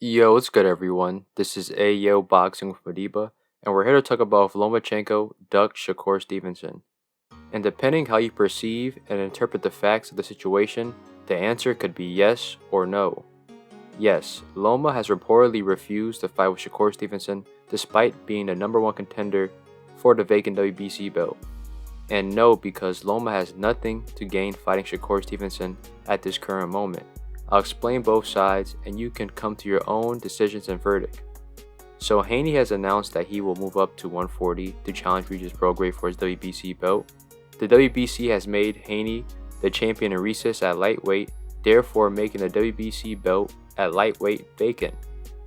Yo, what's good everyone? This is Ayo Boxing with Madiba, and we're here to talk about if Lomachenko ducked Shakur Stevenson. And depending how you perceive and interpret the facts of the situation, the answer could be yes or no. Yes, Loma has reportedly refused to fight with Shakur Stevenson despite being the number one contender for the vacant WBC belt. And no, because Loma has nothing to gain fighting Shakur Stevenson at this current moment. I'll explain both sides and you can come to your own decisions and verdict. So Haney has announced that he will move up to 140 to challenge Regis Prograis for his WBC belt. The WBC has made Haney the champion in recess at lightweight, therefore making the WBC belt at lightweight vacant.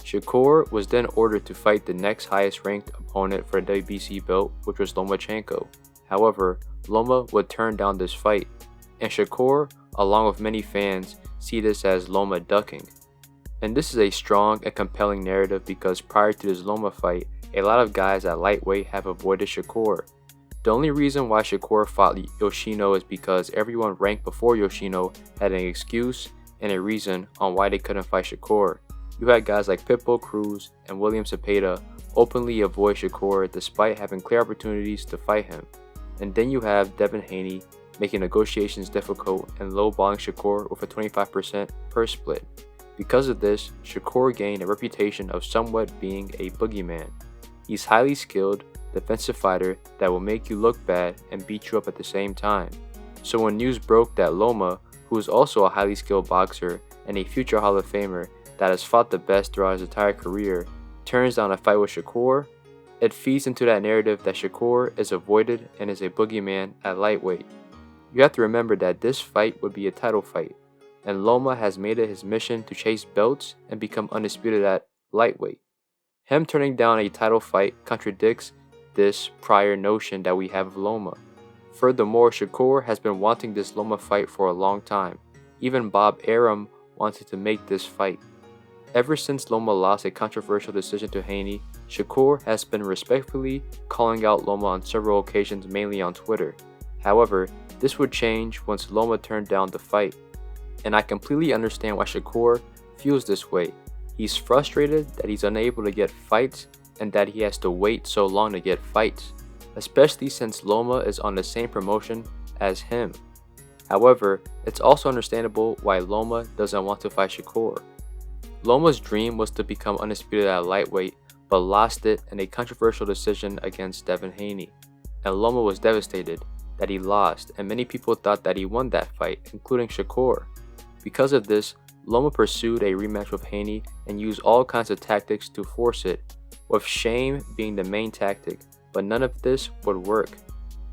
Shakur was then ordered to fight the next highest ranked opponent for the WBC belt, which was Lomachenko. However, Loma would turn down this fight, and Shakur, along with many fans, see this as Loma ducking. And this is a strong and compelling narrative because prior to this Loma fight, a lot of guys at lightweight have avoided Shakur. The only reason why Shakur fought Yoshino is because everyone ranked before Yoshino had an excuse and a reason on why they couldn't fight Shakur. You had guys like Pitbull Cruz and William Cepeda openly avoid Shakur despite having clear opportunities to fight him. And then you have Devin Haney making negotiations difficult and lowballing Shakur with a 25% purse split. Because of this, Shakur gained a reputation of somewhat being a boogeyman. He's highly skilled, defensive fighter that will make you look bad and beat you up at the same time. So when news broke that Loma, who is also a highly skilled boxer and a future Hall of Famer that has fought the best throughout his entire career, turns down a fight with Shakur, it feeds into that narrative that Shakur is avoided and is a boogeyman at lightweight. You have to remember that this fight would be a title fight, and Loma has made it his mission to chase belts and become undisputed at lightweight. Him turning down a title fight contradicts this prior notion that we have of Loma. Furthermore, Shakur has been wanting this Loma fight for a long time. Even Bob Arum wanted to make this fight. Ever since Loma lost a controversial decision to Haney, Shakur has been respectfully calling out Loma on several occasions, mainly on Twitter. However, this would change once Loma turned down the fight. And I completely understand why Shakur feels this way. He's frustrated that he's unable to get fights and that he has to wait so long to get fights, especially since Loma is on the same promotion as him. However, it's also understandable why Loma doesn't want to fight Shakur. Loma's dream was to become undisputed at lightweight, but lost it in a controversial decision against Devin Haney. And Loma was devastated that he lost, and many people thought that he won that fight, including Shakur. Because of this, Loma pursued a rematch with Haney and used all kinds of tactics to force it, with shame being the main tactic, but none of this would work.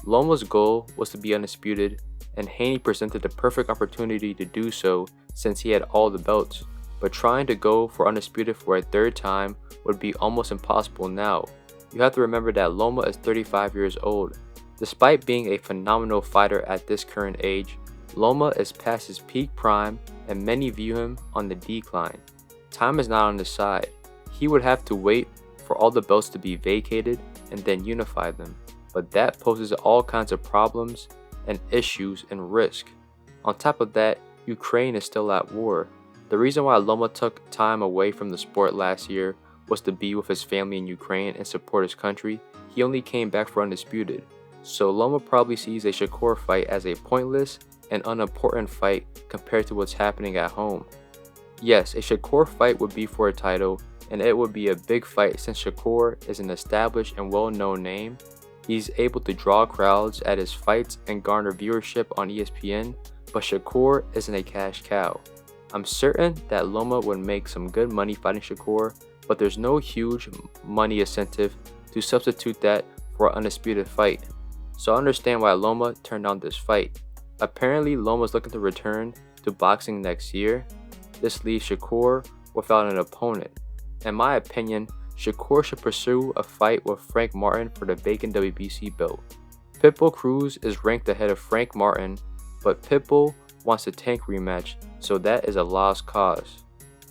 Loma's goal was to be undisputed, and Haney presented the perfect opportunity to do so since he had all the belts, but trying to go for undisputed for a third time would be almost impossible now. You have to remember that Loma is 35 years old. Despite being a phenomenal fighter at this current age, Loma is past his peak prime and many view him on the decline. Time is not on his side. He would have to wait for all the belts to be vacated and then unify them, but that poses all kinds of problems and issues and risk. On top of that, Ukraine is still at war. The reason why Loma took time away from the sport last year was to be with his family in Ukraine and support his country. He only came back for undisputed. So Loma probably sees a Shakur fight as a pointless and unimportant fight compared to what's happening at home. Yes, a Shakur fight would be for a title, and it would be a big fight since Shakur is an established and well-known name. He's able to draw crowds at his fights and garner viewership on ESPN, but Shakur isn't a cash cow. I'm certain that Loma would make some good money fighting Shakur, but there's no huge money incentive to substitute that for an undisputed fight. So I understand why Loma turned down this fight. Apparently, Loma's looking to return to boxing next year. This leaves Shakur without an opponent. In my opinion, Shakur should pursue a fight with Frank Martin for the vacant WBC belt. Pitbull Cruz is ranked ahead of Frank Martin, but Pitbull wants a tank rematch, so that is a lost cause.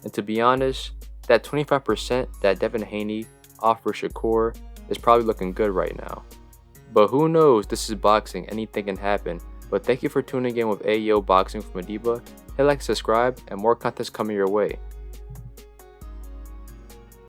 And to be honest, that 25% that Devin Haney offered Shakur is probably looking good right now. But who knows, this is boxing, anything can happen. But thank you for tuning in with Ayo Boxing with Madiba. Hit like, subscribe, and more content's coming your way.